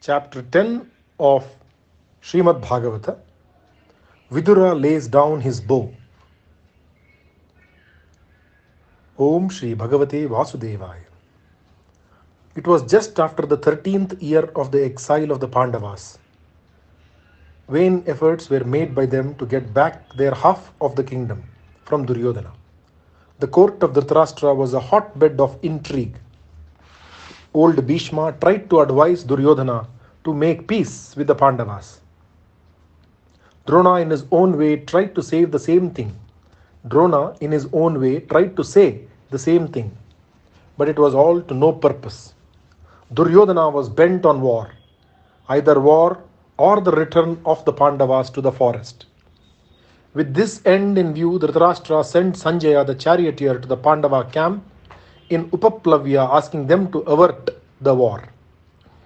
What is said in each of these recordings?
Chapter 10 of Shrimadbhaagavatha. Vidura lays down his bow. Om Shri Bhagavate Vasudevaya. It was just after the 13th year of the exile of the Pandavas. Vain efforts were made by them to get back their half of the kingdom from Duryodhana. The court of Dhritarashtra was a hotbed of intrigue. Old Bhishma tried to advise Duryodhana to make peace with the Pandavas. Drona in his own way tried to say the same thing. But it was all to no purpose. Duryodhana was bent on war, either war or the return of the Pandavas to the forest. With this end in view, Dhritarashtra sent Sanjaya the charioteer to the Pandava camp in Upaplavya, asking them to avert the war.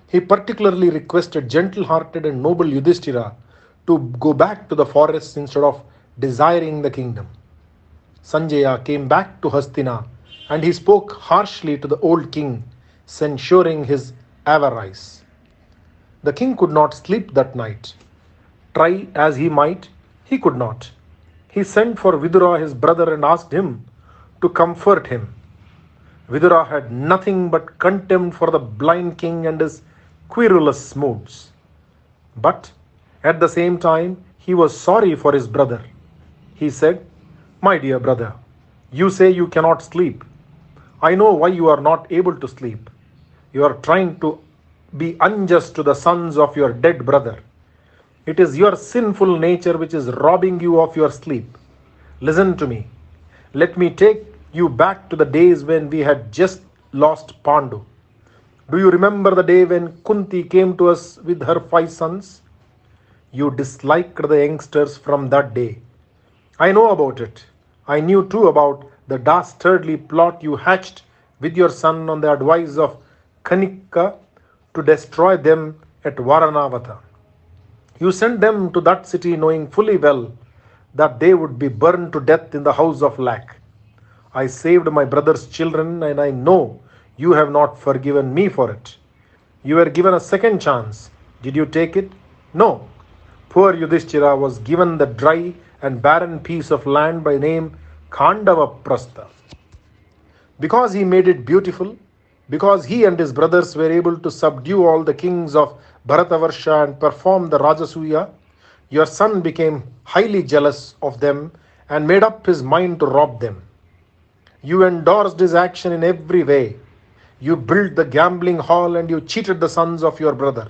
He particularly requested gentle-hearted and noble Yudhishthira to go back to the forests instead of desiring the kingdom. Sanjaya came back to Hastina and he spoke harshly to the old king, censuring his avarice. The king could not sleep that night. Try as he might, he could not. He sent for Vidura, his brother, and asked him to comfort him. Vidura had nothing but contempt for the blind king and his querulous moods. But at the same time, he was sorry for his brother. He said, "My dear brother, you say you cannot sleep. I know why you are not able to sleep. You are trying to be unjust to the sons of your dead brother. It is your sinful nature which is robbing you of your sleep. Listen to me. Let me take you back to the days when we had just lost Pandu. Do you remember the day when Kunti came to us with her 5 sons? You disliked the youngsters from that day. I know about it. I knew too about the dastardly plot you hatched with your son on the advice of Kanika to destroy them at Varanavata. You sent them to that city knowing fully well that they would be burned to death in the house of lac. I saved my brother's children and I know you have not forgiven me for it. You were given a second chance. Did you take it? No. Poor Yudhishthira was given the dry and barren piece of land by name Khandavaprastha. Because he made it beautiful, because he and his brothers were able to subdue all the kings of Bharatavarsha and perform the Rajasuya, your son became highly jealous of them and made up his mind to rob them. You endorsed his action in every way. You built the gambling hall and you cheated the sons of your brother.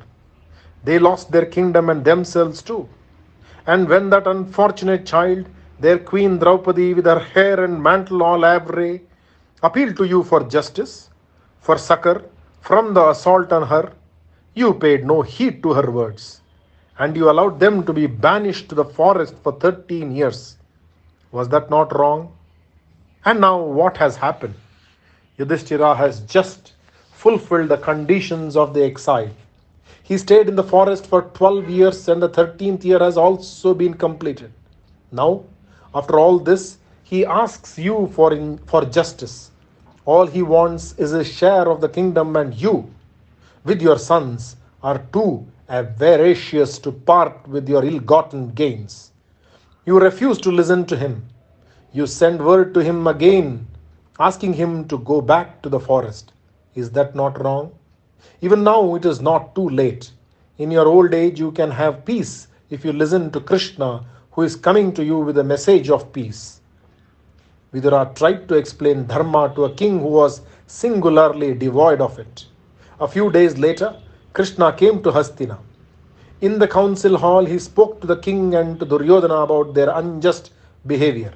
They lost their kingdom and themselves too. And when that unfortunate child, their queen Draupadi with her hair and mantle all awry, appealed to you for justice, for succor from the assault on her, you paid no heed to her words, and you allowed them to be banished to the forest for 13 years. Was that not wrong? And now what has happened? Yudhishthira has just fulfilled the conditions of the exile. He stayed in the forest for 12 years and the 13th year has also been completed. Now, after all this, he asks you for justice. All he wants is a share of the kingdom, and you, with your sons, are too avaricious to part with your ill-gotten gains. You refuse to listen to him. You send word to him again, asking him to go back to the forest. Is that not wrong? Even now it is not too late. In your old age you can have peace if you listen to Krishna, who is coming to you with a message of peace. Vidura tried to explain dharma to a king who was singularly devoid of it. A few days later, Krishna came to Hastina. In the council hall, he spoke to the king and to Duryodhana about their unjust behavior.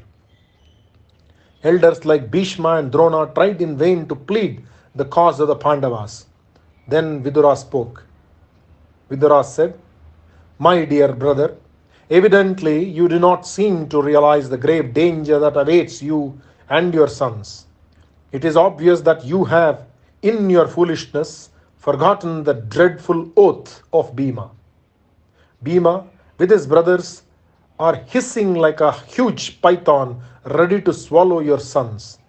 Elders like Bhishma and Drona tried in vain to plead the cause of the Pandavas. Then Vidura spoke. Vidura said, "My dear brother, evidently you do not seem to realize the grave danger that awaits you and your sons. It is obvious that you have, in your foolishness, forgotten the dreadful oath of Bhima. Bhima, with his brothers, are hissing like a huge python ready to swallow your sons.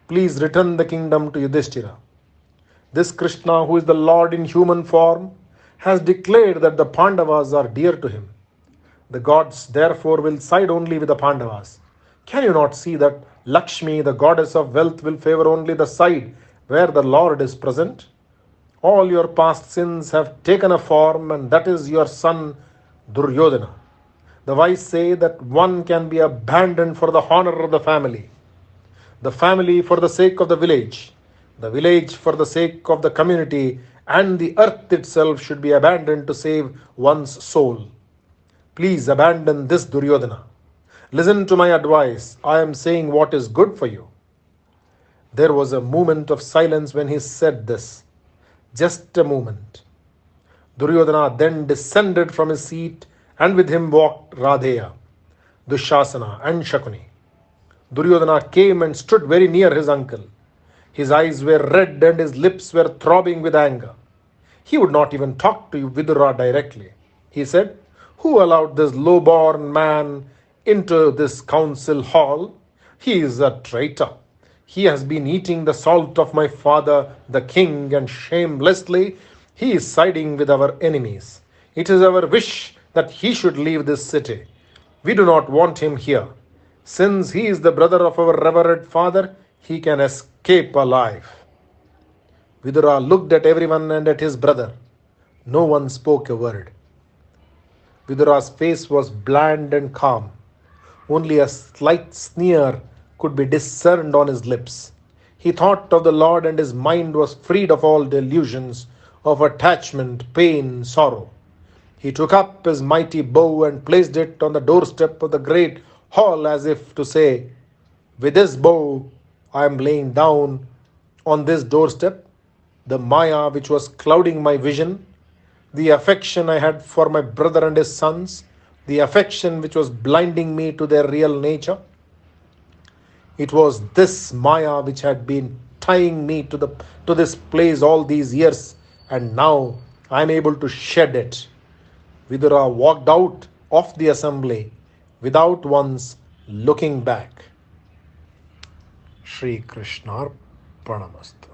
Please return the kingdom to Yudhishthira. This Krishna, who is the Lord in human form, has declared that the Pandavas are dear to him. The gods therefore will side only with the Pandavas. Can you not see that Lakshmi, the goddess of wealth, will favor only the side where the Lord is present? All your past sins have taken a form, and that is your son Duryodhana. The wise say that one can be abandoned for the honor of the family for the sake of the village for the sake of the community, and the earth itself should be abandoned to save one's soul. Please abandon this Duryodhana. Listen to my advice. I am saying what is good for you. There was a moment of silence when he said this. Just a moment. Duryodhana then descended from his seat, and with him walked Radheya, Dushasana, and Shakuni. Duryodhana came and stood very near his uncle. His eyes were red and his lips were throbbing with anger. He would not even talk to Vidura directly. He said, "Who allowed this low-born man into this council hall? He is a traitor. He has been eating the salt of my father, the king, and shamelessly he is siding with our enemies. It is our wish that he should leave this city. We do not want him here. Since he is the brother of our revered father, he can escape alive." Vidura looked at everyone and at his brother. No one spoke a word. Vidura's face was bland and calm. Only a slight sneer could be discerned on his lips. He thought of the Lord, and his mind was freed of all delusions of attachment, pain, sorrow. He took up his mighty bow and placed it on the doorstep of the great hall as if to say, "With this bow I am laying down on this doorstep the Maya which was clouding my vision, the affection I had for my brother and his sons, the affection which was blinding me to their real nature. It was this Maya which had been tying me to this place all these years, and now I am able to shed it." Vidura walked out of the assembly without once looking back. Shri Krishna Pranamastu.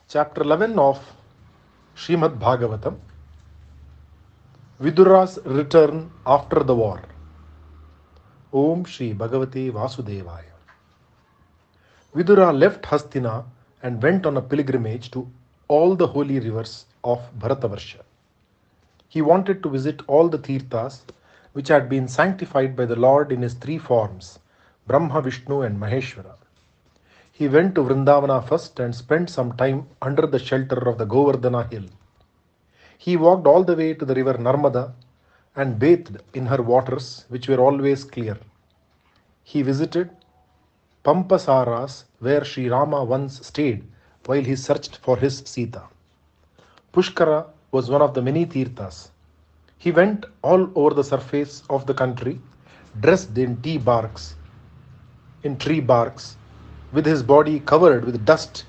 Chapter 11 of Shrimadbhaagavatha. Vidura's return after the war. Om Shri Bhagavate Vasudevaya. Vidura left Hastina and went on a pilgrimage to all the holy rivers of Bharatavarsha. He wanted to visit all the tirthas which had been sanctified by the Lord in his three forms, Brahma, Vishnu, and Maheshwara. He went to Vrindavana first and spent some time under the shelter of the Govardhana hill. He walked all the way to the river Narmada and bathed in her waters, which were always clear. He visited Pampasaras, where Sri Rama once stayed while he searched for his Sita. Pushkara was one of the many tirthas. He went all over the surface of the country, dressed in tree barks, with his body covered with dust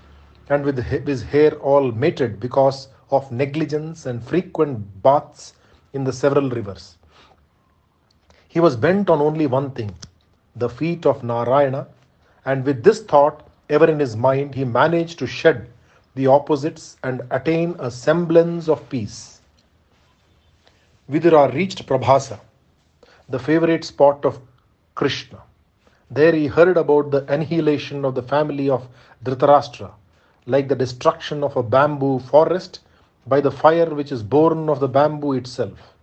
and with his hair all matted because of negligence and frequent baths in the several rivers. He was bent on only one thing, the feet of Narayana, and with this thought ever in his mind, he managed to shed the opposites and attain a semblance of peace. Vidura reached Prabhasa, the favorite spot of Krishna. There he heard about the annihilation of the family of Dhritarashtra, like the destruction of a bamboo forest by the fire which is born of the bamboo itself.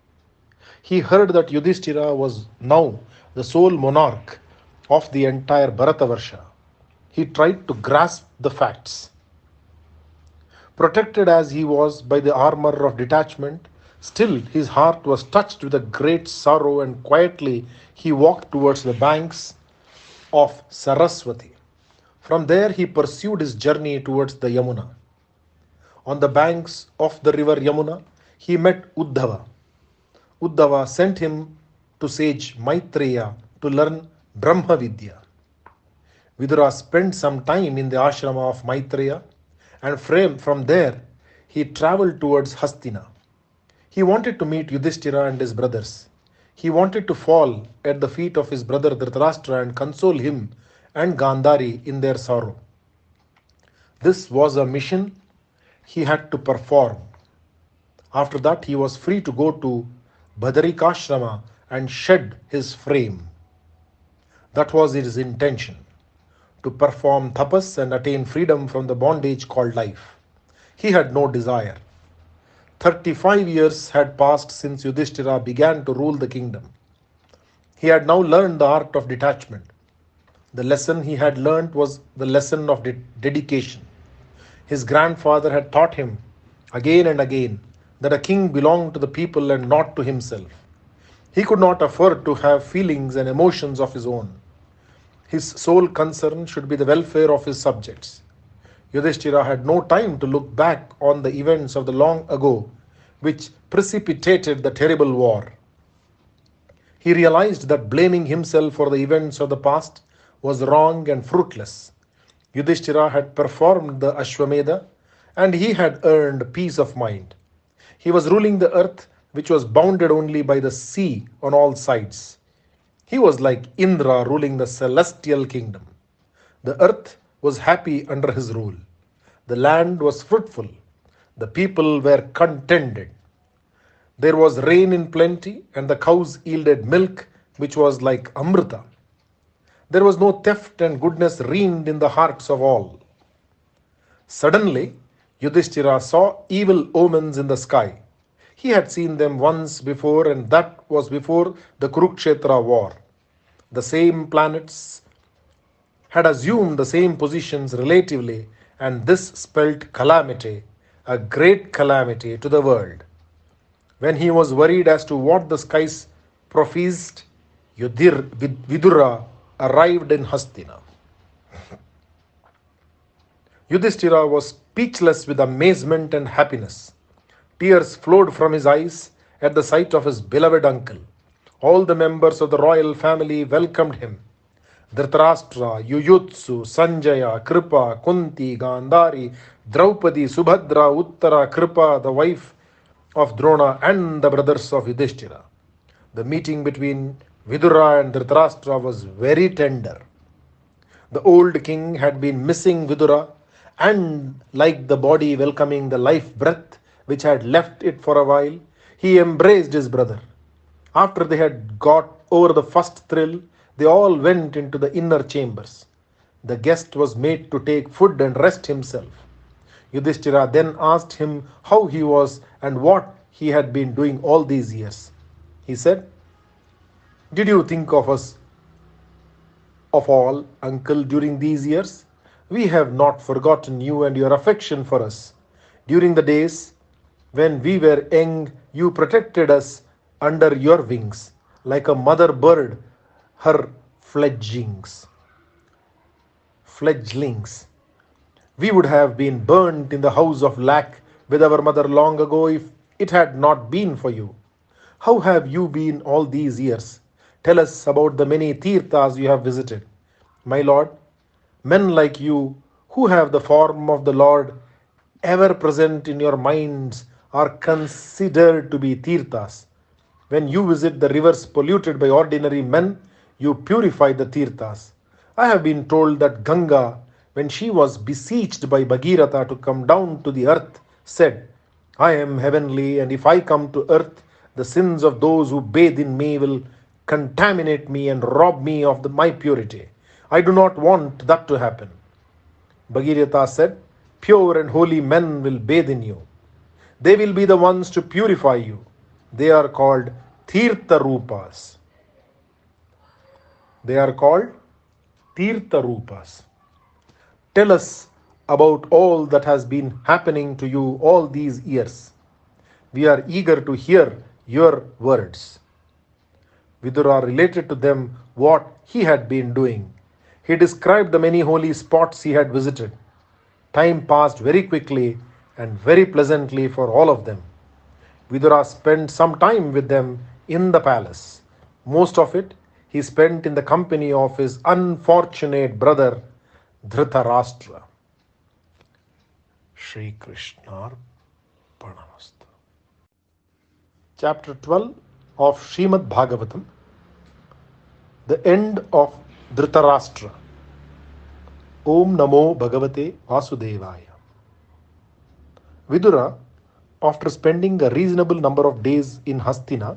He heard that Yudhishthira was now the sole monarch of the entire Bharatavarsha. He tried to grasp the facts. Protected as he was by the armor of detachment, still his heart was touched with a great sorrow, and quietly he walked towards the banks of Saraswati. From there he pursued his journey towards the Yamuna. On the banks of the river Yamuna, he met Uddhava. Uddhava sent him to sage Maitreya to learn Brahma Vidya. Vidura spent some time in the ashrama of Maitreya, and from there he travelled towards Hastina. He wanted to meet Yudhishthira and his brothers. He wanted to fall at the feet of his brother Dhritarashtra and console him and Gandhari in their sorrow. This was a mission he had to perform. After that, he was free to go to Badarikashrama and shed his frame. That was his intention, to perform tapas and attain freedom from the bondage called life. He had no desire. 35 years had passed since Yudhishthira began to rule the kingdom. He had now learned the art of detachment. The lesson he had learned was the lesson of dedication. His grandfather had taught him again and again that a king belonged to the people and not to himself. He could not afford to have feelings and emotions of his own. His sole concern should be the welfare of his subjects. Yudhishthira had no time to look back on the events of the long ago which precipitated the terrible war. He realized that blaming himself for the events of the past was wrong and fruitless. Yudhishthira had performed the Ashwamedha and he had earned peace of mind. He was ruling the earth which was bounded only by the sea on all sides. He was like Indra ruling the celestial kingdom. The earth was happy under his rule. The land was fruitful. The people were contented. There was rain in plenty, and the cows yielded milk, which was like Amrita. There was no theft, and goodness reigned in the hearts of all. Suddenly, Yudhishthira saw evil omens in the sky. He had seen them once before, and that was before the Kurukshetra war. The same planets had assumed the same positions relatively, and this spelt calamity, a great calamity to the world. When he was worried as to what the skies prophesied, Vidura arrived in Hastina. Yudhishthira was speechless with amazement and happiness. Tears flowed from his eyes at the sight of his beloved uncle. All the members of the royal family welcomed him. Dhritarashtra, Yuyutsu, Sanjaya, Kripa, Kunti, Gandhari, Draupadi, Subhadra, Uttara, Kripa, the wife of Drona, and the brothers of Yudhishthira. The meeting between Vidura and Dhritarashtra was very tender. The old king had been missing Vidura, and like the body welcoming the life breath which had left it for a while, he embraced his brother. After they had got over the first thrill, they all went into the inner chambers. The guest was made to take food and rest himself. Yudhishthira then asked him how he was and what he had been doing all these years. He said, "Did you think of us, of all, uncle, during these years? We have not forgotten you and your affection for us. During the days when we were young, you protected us under your wings, like a mother bird her fledglings. We would have been burnt in the house of lac with our mother long ago if it had not been for you. How have you been all these years? Tell us about the many tirthas you have visited. My lord, men like you, who have the form of the Lord ever present in your minds, are considered to be tirthas. When you visit the rivers polluted by ordinary men, you purify the tirthas. I have been told that Ganga, when she was beseeched by Bhagirath to come down to the earth, said, I am heavenly, and if I come to earth, the sins of those who bathe in me will contaminate me and rob me of my purity. I do not want that to happen. Bhagirath said, pure and holy men will bathe in you. They will be the ones to purify you. They are called Tirtha Rupas. Tell us about all that has been happening to you all these years. We are eager to hear your words. Vidura related to them what he had been doing. He described the many holy spots he had visited. Time passed very quickly and very pleasantly for all of them. Vidura spent some time with them in the palace. Most of it he spent in the company of his unfortunate brother Dhritarashtra. Shri Krishna Arpanamastu. Chapter 12 of Shrimadbhaagavatha. The end of Dhritarashtra. Om Namo Bhagavate Vasudevaya. Vidura, after spending a reasonable number of days in Hastina,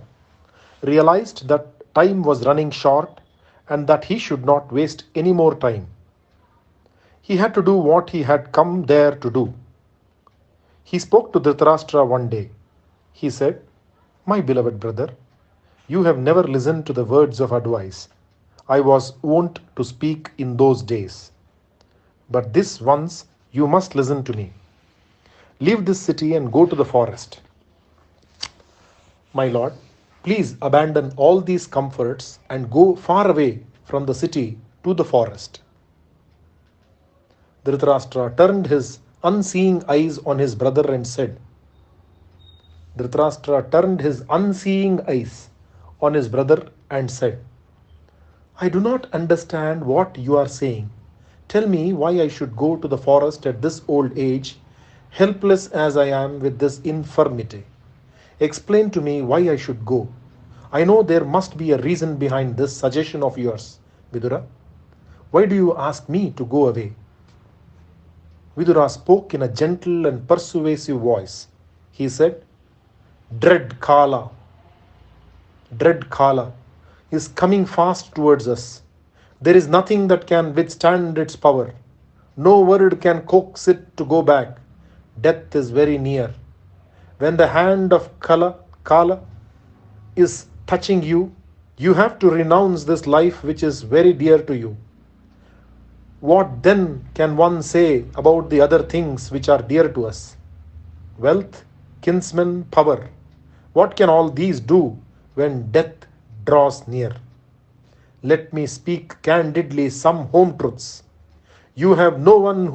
realized that time was running short and that he should not waste any more time. He had to do what he had come there to do. He spoke to Dhritarashtra one day. He said, "My beloved brother, you have never listened to the words of advice I was wont to speak in those days. But this once you must listen to me. Leave this city and go to the forest. My lord, please abandon all these comforts and go far away from the city to the forest." Dhritarashtra turned his unseeing eyes on his brother and said, Dhritarashtra turned his unseeing eyes on his brother and said, "I do not understand what you are saying. Tell me why I should go to the forest at this old age, helpless as I am with this infirmity. Explain to me why I should go. I know there must be a reason behind this suggestion of yours, Vidura. Why do you ask me to go away?" Vidura spoke in a gentle and persuasive voice. He said, Dread Kala is coming fast towards us. There is nothing that can withstand its power. No word can coax it to go back. Death is very near. When the hand of Kala is touching you, you have to renounce this life which is very dear to you. What then can one say about the other things which are dear to us? Wealth, kinsmen, power. What can all these do when death draws near? Let me speak candidly some home truths. You have no one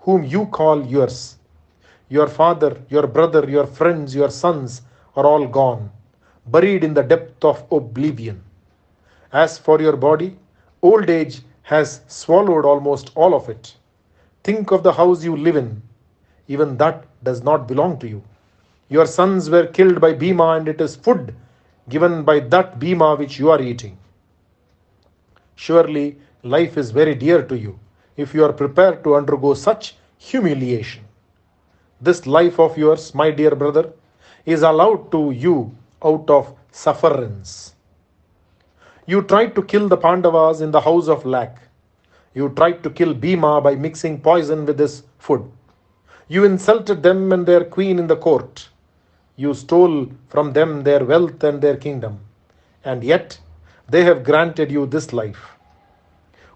whom you call yours. Your father, your brother, your friends, your sons are all gone, buried in the depth of oblivion. As for your body, old age has swallowed almost all of it. Think of the house you live in. Even that does not belong to you. Your sons were killed by Bhima, and it is food given by that Bhima which you are eating. Surely life is very dear to you if you are prepared to undergo such humiliation. This life of yours, my dear brother, is allowed to you out of sufferance. You tried to kill the Pandavas in the house of lack. You tried to kill Bhima by mixing poison with his food. You insulted them and their queen in the court. You stole from them their wealth and their kingdom. And yet, they have granted you this life.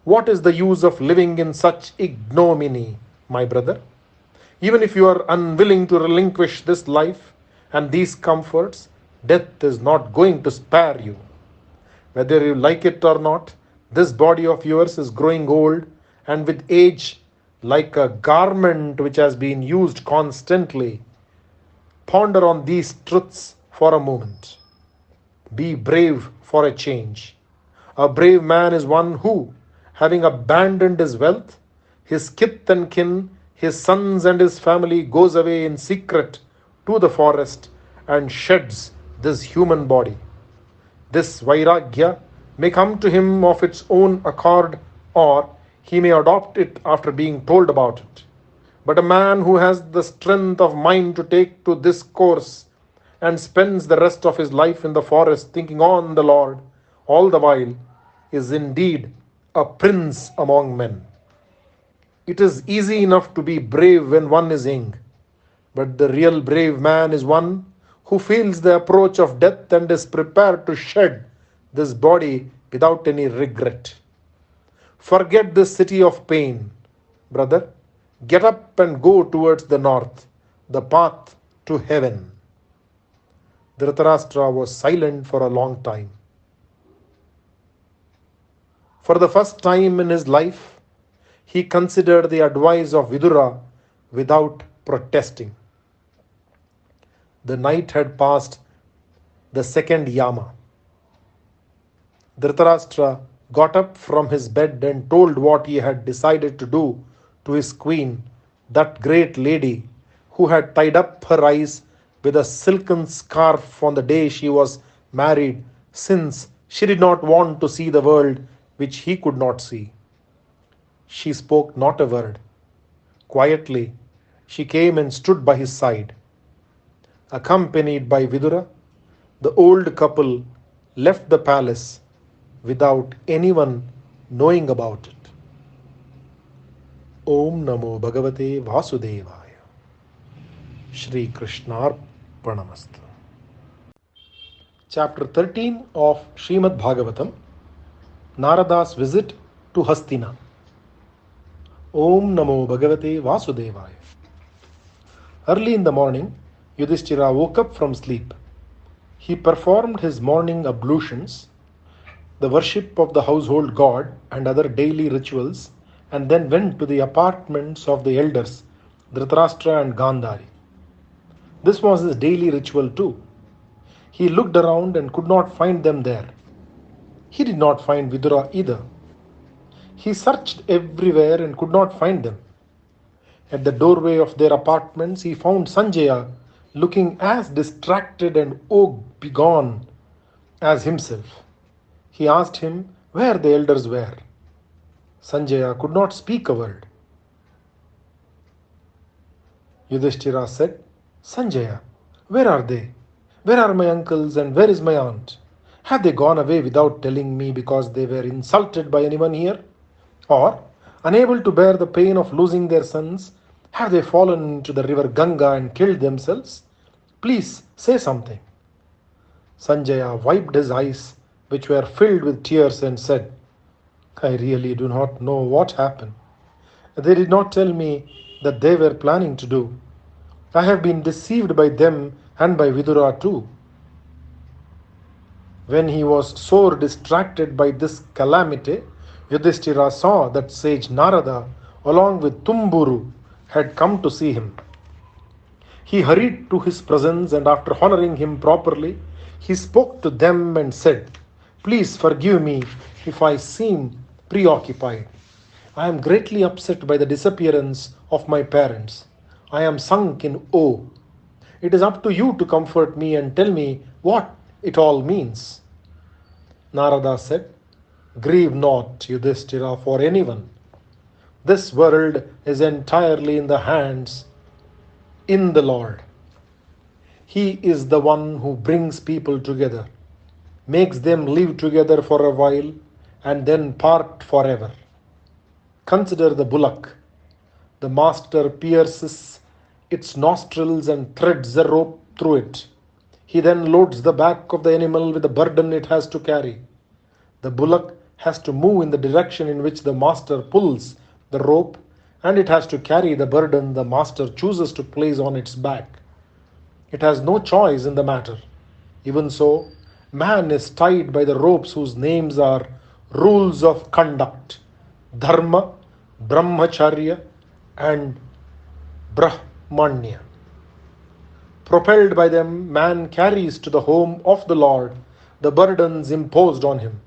What is the use of living in such ignominy, my brother? Even if you are unwilling to relinquish this life and these comforts, death is not going to spare you. Whether you like it or not, this body of yours is growing old and with age like a garment which has been used constantly. Ponder on these truths for a moment. Be brave for a change. A brave man is one who, having abandoned his wealth, his kith and kin, his sons and his family, goes away in secret to the forest and sheds this human body. This vairagya may come to him of its own accord, or he may adopt it after being told about it. But a man who has the strength of mind to take to this course and spends the rest of his life in the forest thinking on the Lord all the while is indeed a prince among men. It is easy enough to be brave when one is young, but the real brave man is one who feels the approach of death and is prepared to shed this body without any regret. Forget this city of pain, brother. Get up and go towards the north, the path to heaven. Dhritarashtra was silent for a long time. For the first time in his life, he considered the advice of Vidura without protesting. The night had passed the second yama. Dhritarashtra got up from his bed and told what he had decided to do to his queen, that great lady who had tied up her eyes with a silken scarf on the day she was married, since she did not want to see the world which he could not see. She spoke not a word. Quietly, she came and stood by his side. Accompanied by Vidura, the old couple left the palace without anyone knowing about it. Om Namo Bhagavate Vasudevaya. Shri Krishnarpanamastu. Chapter 13 of Shrimadbhaagavatha, Narada's visit to Hastina. Om Namo Bhagavate Vasudevaya. Early in the morning, Yudhishthira woke up from sleep. He performed his morning ablutions, the worship of the household god and other daily rituals, and then went to the apartments of the elders, Dhritarashtra and Gandhari. This was his daily ritual too. He looked around and could not find them there. He did not find Vidura either. He searched everywhere and could not find them. At the doorway of their apartments, he found Sanjaya looking as distracted and woe-begone as himself. He asked him where the elders were. Sanjaya could not speak a word. Yudhishthira said, Sanjaya, where are they? Where are my uncles and where is my aunt? Have they gone away without telling me because they were insulted by anyone here? Or, unable to bear the pain of losing their sons, have they fallen into the river Ganga and killed themselves? Please say something. Sanjaya wiped his eyes, which were filled with tears, and said, I really do not know what happened. They did not tell me that they were planning to do. I have been deceived by them and by Vidura too. When he was sore distracted by this calamity, Yudhishthira saw that sage Narada, along with Tumburu, had come to see him. He hurried to his presence, and after honoring him properly, he spoke to them and said, Please forgive me if I seem preoccupied. I am greatly upset by the disappearance of my parents. I am sunk in awe. It is up to you to comfort me and tell me what it all means. Narada said, Grieve not, Yudhishthira, for anyone. This world is entirely in the hands in the Lord. He is the one who brings people together, makes them live together for a while, and then part forever. Consider the bullock. The master pierces its nostrils and threads a rope through it. He then loads the back of the animal with the burden it has to carry. The bullock has to move in the direction in which the master pulls the rope, and it has to carry the burden the master chooses to place on its back. It has no choice in the matter. Even so, man is tied by the ropes whose names are rules of conduct, dharma, brahmacharya, and brahmanya. Propelled by them, man carries to the home of the Lord the burdens imposed on him.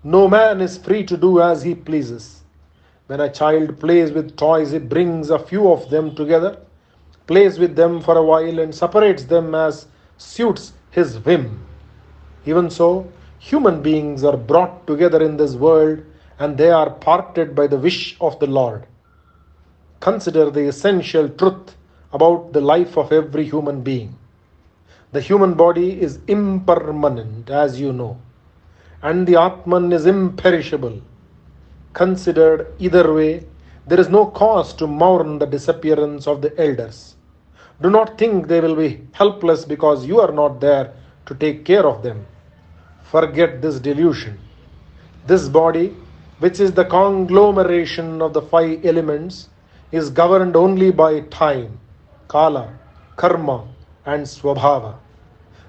No man is free to do as he pleases. When a child plays with toys, he brings a few of them together, plays with them for a while, and separates them as suits his whim. Even so, human beings are brought together in this world, and they are parted by the wish of the Lord. Consider the essential truth about the life of every human being. The human body is impermanent, as you know, and the Atman is imperishable. Considered either way, there is no cause to mourn the disappearance of the elders. Do not think they will be helpless because you are not there to take care of them. Forget this delusion. This body, which is the conglomeration of the 5 elements, is governed only by time, kala, karma, and swabhava.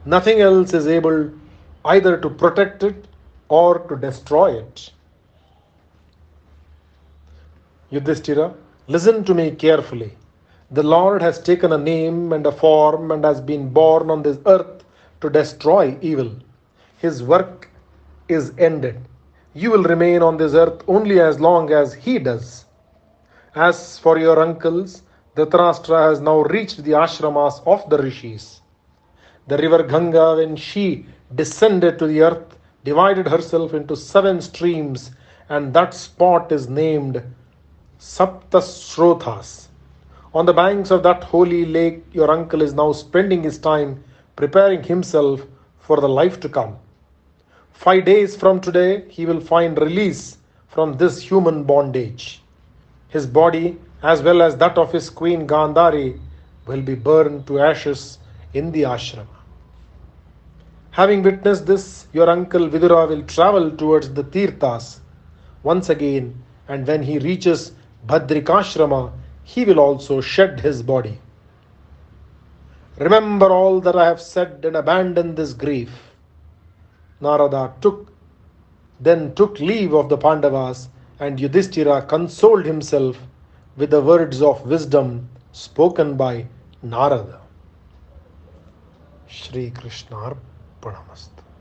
Nothing else is able either to protect it or to destroy it. Yudhishthira, listen to me carefully. The Lord has taken a name and a form and has been born on this earth to destroy evil. His work is ended. You will remain on this earth only as long as he does. As for your uncles, Dhritarashtra has now reached the ashramas of the rishis. The river Ganga, when she descended to the earth, divided herself into 7 streams, and that spot is named Saptasrothas. On the banks of that holy lake, your uncle is now spending his time preparing himself for the life to come. 5 days from today, he will find release from this human bondage. His body, as well as that of his queen Gandhari, will be burned to ashes in the ashrama. Having witnessed this, your uncle Vidura will travel towards the Tirthas once again, and when he reaches Bhadrikashrama, he will also shed his body. Remember all that I have said and abandon this grief. Narada then took leave of the Pandavas, and Yudhishthira consoled himself with the words of wisdom spoken by Narada. Shri Krishna Arpanamastu.